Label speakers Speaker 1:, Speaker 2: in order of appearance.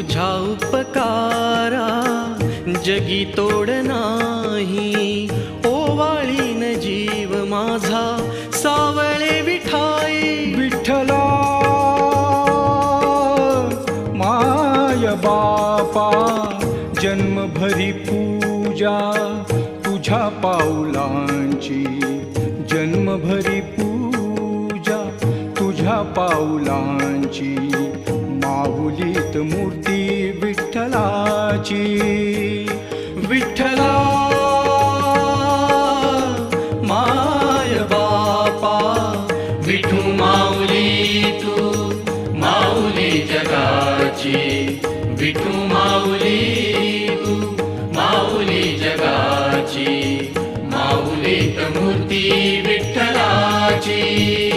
Speaker 1: तुझ्या उपकारा जगी तोड नाही, ओवाळीन जीव माझा सावळे विठाई.
Speaker 2: विठ्ठला माय बापा जन्मभरी पूजा तुझ्या पाऊलांची, जन्मभरी पूजा तुझ्या पाऊलांची. माऊलीत मूर्ती विठ्ठलाची.
Speaker 1: विठ्ठला माय बापा विठू माऊली तू माऊली जगाची. विठू माऊली तू माऊली जगाची. माऊलीत मूर्ती विठ्ठलाची.